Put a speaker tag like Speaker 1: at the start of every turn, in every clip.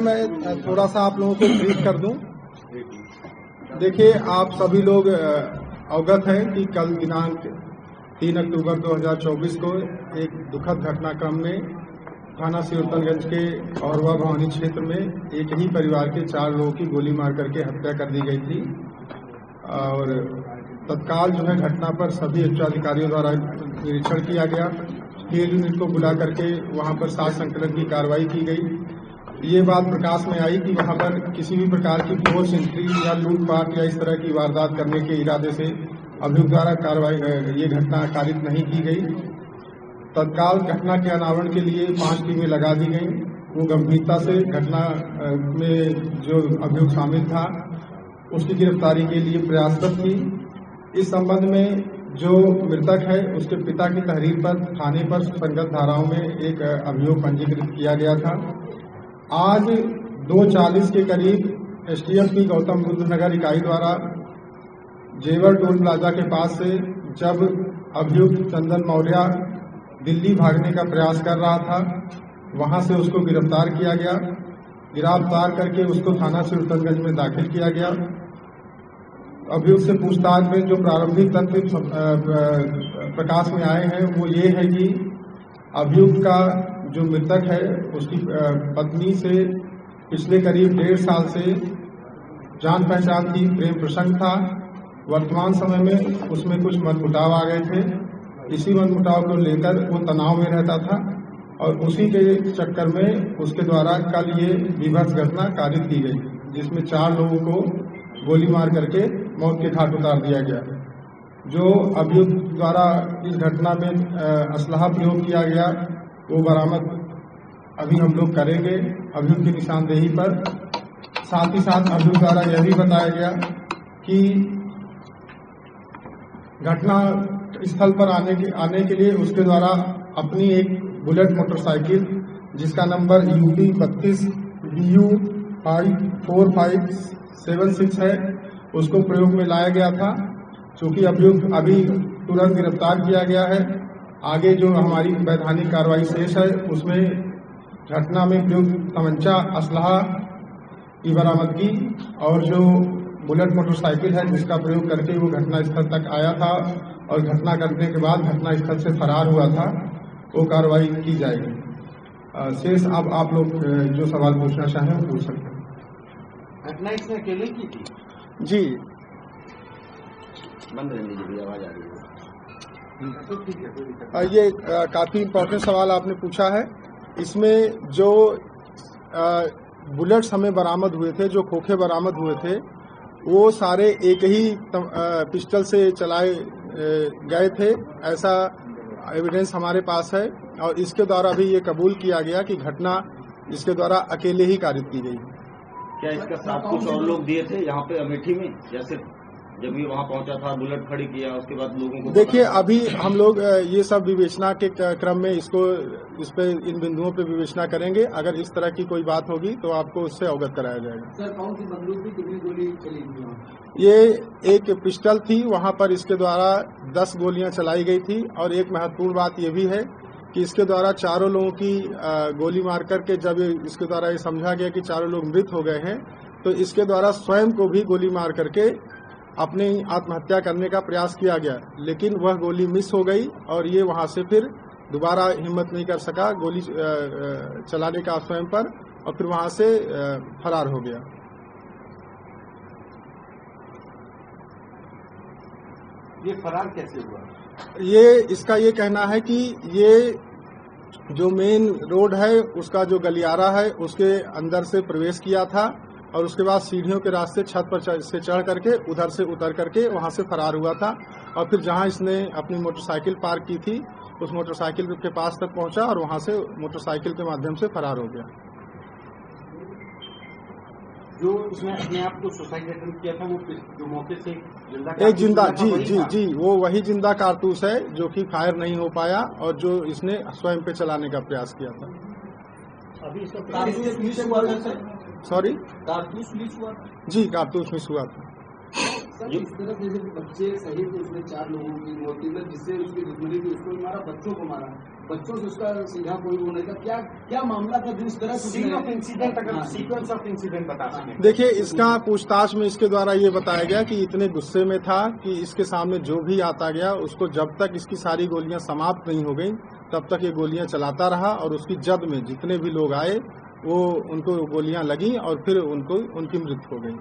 Speaker 1: मैं थोड़ा सा आप लोगों को ब्रीफ कर दूं। देखिए, आप सभी लोग अवगत हैं कि कल दिनांक 3 अक्टूबर 2024 को एक दुखद घटनाक्रम में थाना सिरतनगंज के औरवा भवानी क्षेत्र में एक ही परिवार के 4 लोगों की गोली मार करके हत्या कर दी गई थी। और तत्काल जो है घटना पर सभी उच्चाधिकारियों द्वारा निरीक्षण किया गया। फील्ड यूनिट को बुला करके वहां पर साक्ष्य संकलन की कार्रवाई की गई। ये बात प्रकाश में आई कि वहां पर किसी भी प्रकार की फोर्स एंट्री या लूटपाट या इस तरह की वारदात करने के इरादे से अभियुक्त द्वारा कार्रवाई ये घटना कारित नहीं की गई। तत्काल घटना के अनावरण के लिए 5 टीमें लगा दी गई। वो गंभीरता से घटना में जो अभियुक्त शामिल था उसकी गिरफ्तारी के लिए प्रयासरत थी। इस संबंध में जो मृतक है उसके पिता की तहरीर पर थाने पर संगत धाराओं में एक अभियोग पंजीकृत किया गया था। आज 2:40 के करीब एसटीएफ गौतम बुद्ध नगर इकाई द्वारा जेवर टोल प्लाजा के पास से जब अभियुक्त चंदन मौर्य दिल्ली भागने का प्रयास कर रहा था, वहां से उसको गिरफ्तार किया गया। गिरफ्तार करके उसको थाना सिरतनगंज में दाखिल किया गया। अभियुक्त से पूछताछ में जो प्रारंभिक तथ्य प्रकाश में आए हैं वो ये है कि अभियुक्त का जो मृतक है उसकी पत्नी से पिछले करीब 1.5 साल से जान पहचान थी, प्रेम प्रसंग था। वर्तमान समय में उसमें कुछ मनमुटाव आ गए थे। इसी मनमुटाव को लेकर वो तनाव में रहता था और उसी के चक्कर में उसके द्वारा कल ये विभत्स घटना कारित की गई, जिसमें 4 लोगों को गोली मार करके मौत के घाट उतार दिया गया। जो अभियुक्त द्वारा इस घटना में असलहा प्रयोग किया गया वो बरामद अभी हम लोग करेंगे अभियुक्त की निशानदेही पर। साथ ही साथ अभियुक्त द्वारा यह भी बताया गया कि घटना स्थल पर आने के लिए उसके द्वारा अपनी एक बुलेट मोटरसाइकिल जिसका नंबर UP 32 BU 54576 है उसको प्रयोग में लाया गया था। चूंकि अभियुक्त अभी तुरंत गिरफ्तार किया गया है, आगे जो हमारी वैधानिक कार्रवाई शेष है उसमें घटना में प्रयुक्त तमंचा असलहा की बरामदगी और जो बुलेट मोटरसाइकिल है जिसका प्रयोग करके वो घटना स्थल तक आया था और घटना करने के बाद घटना स्थल से फरार हुआ था, वो कार्रवाई की जाएगी। शेष अब आप लोग जो सवाल पूछना चाहें वो पूछ सकते हैं।
Speaker 2: घटना इसने अकेले की थी?
Speaker 1: जी,
Speaker 2: बंद रहने दीजिए, आवाज आ रही है।
Speaker 1: ये काफी इम्पोर्टेंट सवाल आपने पूछा है। इसमें जो बुलेट्स हमें बरामद हुए थे, जो खोखे बरामद हुए थे, वो सारे एक ही पिस्टल से चलाए गए थे, ऐसा एविडेंस हमारे पास है। और इसके द्वारा भी ये कबूल किया गया कि घटना इसके द्वारा अकेले ही कारित की गई।
Speaker 2: क्या इसका साथ कुछ और लोग दिए थे यहाँ पे अमेठी में? जैसे जब ये वहाँ पहुंचा था, बुलेट खड़ी किया, उसके बाद लोगों को
Speaker 1: देखिए अभी हम लोग ये सब विवेचना के क्रम में इस पे इन बिंदुओं पे विवेचना करेंगे। अगर इस तरह की कोई बात होगी तो आपको उससे अवगत कराया जाएगा।
Speaker 3: सर, कौन सी बंदूक थी, कितनी गोली चली थी?
Speaker 1: ये एक पिस्टल थी, वहां पर इसके द्वारा 10 गोलियां चलाई गई थी। और एक महत्वपूर्ण बात ये भी है कि इसके द्वारा 4 लोगों की गोली मार करके जब इसके द्वारा ये समझा गया कि 4 लोग मृत हो गए हैं, तो इसके द्वारा स्वयं को भी गोली मार करके अपनी आत्महत्या करने का प्रयास किया गया, लेकिन वह गोली मिस हो गई और ये वहां से फिर दोबारा हिम्मत नहीं कर सका गोली चलाने का स्वयं पर, और फिर वहां से फरार हो गया।
Speaker 3: ये फरार कैसे हुआ?
Speaker 1: ये इसका ये कहना है कि ये जो मेन रोड है उसका जो गलियारा है उसके अंदर से प्रवेश किया था और उसके बाद सीढ़ियों के रास्ते छत पर से चढ़ करके उधर से उतर करके वहां से फरार हुआ था। और फिर जहां इसने अपनी मोटरसाइकिल पार्क की थी उस मोटरसाइकिल के पास तक पहुंचा और वहां से मोटरसाइकिल के माध्यम से फरार हो गया।
Speaker 3: जो उसने अपने आप को सुसाइड अटेम्प्ट किया था, वो जो मौके से
Speaker 1: एक जिंदा जी वो वही जिंदा कारतूस है जो कि फायर नहीं हो पाया और जो इसने स्वयं पे चलाने का प्रयास किया था।
Speaker 3: अभी कारतूस हुआ था सर?
Speaker 1: सॉरी,
Speaker 3: कारतूस मिस हुआ?
Speaker 1: जी, कारतूस मिस हुआ था।
Speaker 3: सर, इस तरह जैसे बच्चे सहित उसने 4 लोगों की मौत की, जिससे उसकी दुश्मनी थी, उसको मारा, बच्चों को मारा,
Speaker 4: बच्चों से उसका सीधा कोई वो नहीं था। क्या मामला था जो इस तरह
Speaker 3: सीन ऑफ इंसिडेंट, अगर सीक्वेंस ऑफ इंसिडेंट बता सकें।
Speaker 1: देखिए, इसका पूछताछ में इसके द्वारा ये बताया गया कि इतने गुस्से में था कि इसके सामने जो भी आता गया उसको जब तक इसकी सारी गोलियां समाप्त नहीं हो गई तब तक ये गोलियां चलाता रहा, और उसकी जद में जितने भी लोग आए वो उनको गोलियां लगी और फिर उनकी मृत्यु हो गई।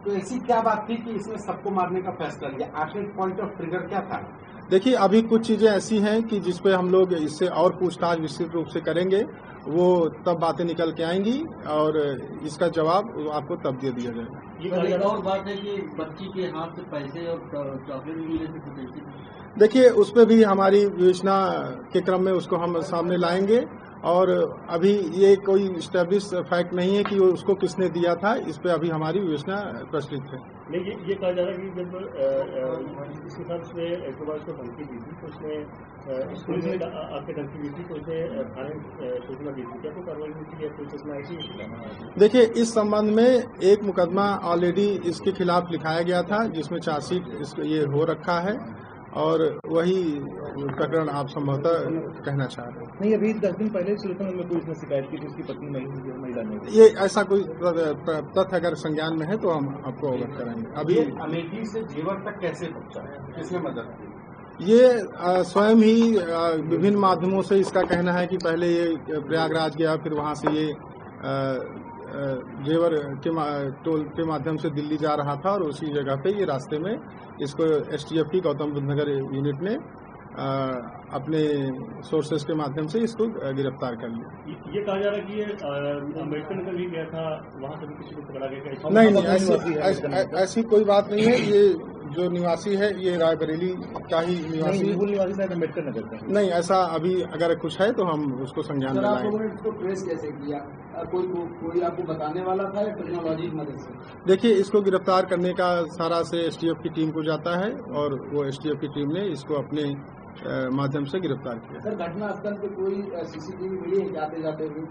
Speaker 3: तो ऐसी क्या बात थी कि इसने सबको मारने का फैसला लिया? आखिर पॉइंट ऑफ ट्रिगर क्या था?
Speaker 1: देखिए, अभी कुछ चीजें ऐसी हैं कि जिस पे हम लोग इससे और पूछताछ विस्तृत रूप से करेंगे, वो तब बातें निकल के आएंगी और इसका जवाब आपको तब दे दिया जाएगा।
Speaker 4: ये एक और बात है कि बच्ची के हाथ से पैसे और चॉकलेट भी मिले थे।
Speaker 1: देखिए, उस पर भी हमारी विवेचना के क्रम में उसको हम सामने लाएंगे, और अभी ये कोई स्टैब्लिश फैक्ट नहीं है कि वो उसको किसने दिया था। इस पे अभी हमारी विवेचना प्रचलित है।
Speaker 5: नहीं, ये कहा जा रहा है कि जब इसके साथ उसने एक बार उसको धमकी दी थी तो उसने पुलिस ने आपके धमकी दी थी तो उसने थाने सूचना दी थी, क्या कोई कार्रवाई हुई थी या कोई सूचना आई थी?
Speaker 1: देखिए, इस संबंध में एक मुकदमा ऑलरेडी इसके खिलाफ लिखाया गया था जिसमें चार्जशीट ये हो रखा है, और वही प्रकरण आप संभवतः कहना चाह रहे हैं।
Speaker 6: नहीं, अभी 10 दिन पहले सुल्तान में पुलिस ने शिकायत की थी उसकी पत्नी महिला ने।
Speaker 1: ये ऐसा कोई तथ्य अगर संज्ञान में है तो हम आपको अवगत कराएंगे। अभी
Speaker 3: अमेठी से जेवर तक कैसे पहुंचा, किसने मदद की?
Speaker 1: ये स्वयं ही विभिन्न माध्यमों से इसका कहना है कि पहले ये प्रयागराज गया, फिर वहां से ये जेवर टोल के माध्यम से दिल्ली जा रहा था, और उसी जगह पे ये रास्ते में इसको एसटीएफ की गौतम बुद्ध नगर यूनिट ने अपने सोर्सेस के माध्यम से इसको गिरफ्तार कर लिया।
Speaker 5: ये कहा जा रहा है कि ये अम्बेडकर नगर भी गया था, वहां से भी किसी को पकड़ा गया?
Speaker 1: नहीं, ऐसी कोई बात नहीं है। ये जो निवासी है ये रायबरेली का ही निवासी है।
Speaker 6: निवासी शायद अम्बेडकर नगर का।
Speaker 1: नहीं, ऐसा अभी अगर कुछ है तो हम उसको संज्ञान में
Speaker 4: आप
Speaker 1: लाएंगे।
Speaker 4: लोगों ने इसको ट्रेस कैसे किया? कोई आपको बताने वाला था या टेक्नोलॉजी की मदद से?
Speaker 1: देखिए, इसको गिरफ्तार करने का सारा से एसटीएफ की टीम को जाता है, और वो एसटीएफ की टीम ने इसको अपने माध्यम से गिरफ्तार किया।
Speaker 4: सर, घटना स्थल पे कोई सीसीटीवी मिली है जाते जाते हुए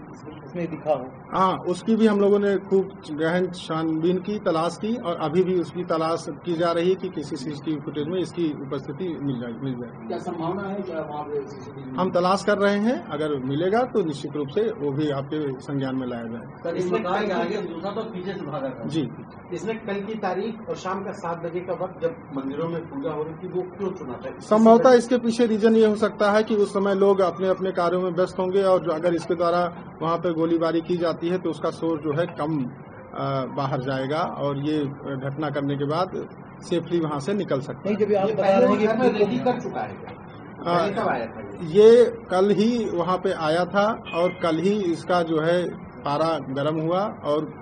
Speaker 6: इसमें दिखा हो?
Speaker 1: हाँ, उसकी भी हम लोगों ने खूब गहन छानबीन की, तलाश की, और अभी भी उसकी तलाश की जा रही है कि किसी सीसीटीवी फुटेज में इसकी उपस्थिति मिल जाए।
Speaker 4: क्या संभावना है क्या वहाँ पे सीसीटीवी?
Speaker 1: हम तलाश कर रहे हैं, अगर मिलेगा तो निश्चित रूप से वो भी आपके संज्ञान में लाया जाए।
Speaker 4: सर, इसमें कहा कि आगे दूसरा तो पीछे से भागा था।
Speaker 1: जी,
Speaker 3: इसने कल की तारीख और शाम का 7 बजे का वक्त जब मंदिरों में पूजा हो रही थी वो क्यों चुना था?
Speaker 1: संभवतः इसके पीछे रीजन ये हो सकता है कि उस समय लोग अपने अपने कार्यों में व्यस्त होंगे, और अगर इसके द्वारा वहां पर गोलीबारी की जाती है तो उसका सोर्स जो है कम बाहर जाएगा, और ये घटना करने के बाद सेफली वहां से निकल सकते हैं।
Speaker 6: नहीं, जब आप बता रहे हैं कि
Speaker 3: रेडी कर चुका है कब आया था
Speaker 1: ये कल ही वहां पे आया था, और कल ही इसका जो है पारा गर्म हुआ और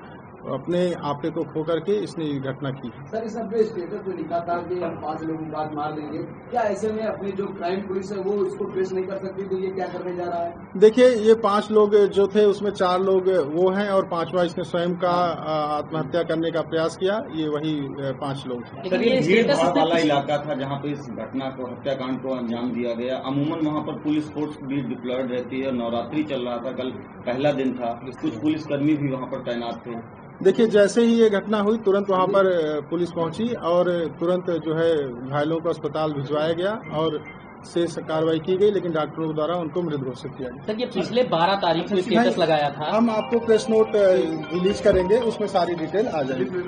Speaker 1: अपने आपे को खो करके इसने ये घटना की।
Speaker 4: सर, इस अपने स्टेटस पे लिखा था कि हम 5 लोगों को बाद मार देंगे। क्या ऐसे में अपनी जो क्राइम पुलिस है वो इसको ट्रेस नहीं कर सकती? तो ये क्या करने जा रहा है?
Speaker 1: देखिए, ये 5 लोग जो थे उसमें 4 लोग वो हैं, और 5वां इसने स्वयं का आत्महत्या करने का प्रयास किया। ये वही 5 लोग थे।
Speaker 2: सर, ये भीड़ भाड़ वाला इलाका था जहाँ पे इस घटना को, हत्याकांड को अंजाम दिया गया। अमूमन वहाँ पर पुलिस फोर्स भी डिप्लॉयड रहती है। नवरात्रि चल रहा था, कल पहला दिन था, कुछ पुलिसकर्मी भी वहाँ पर तैनात थे।
Speaker 1: देखिए, जैसे ही ये घटना हुई तुरंत वहां पर पुलिस पहुंची, और तुरंत जो है घायलों को अस्पताल भिजवाया गया और शेष कार्रवाई की गई, लेकिन डॉक्टरों द्वारा उनको मृत घोषित किया गया।
Speaker 7: सर, ये पिछले 12 तारीख को स्टेटस लगाया था।
Speaker 1: हम आपको प्रेस नोट रिलीज करेंगे, उसमें सारी डिटेल आ जाएगी।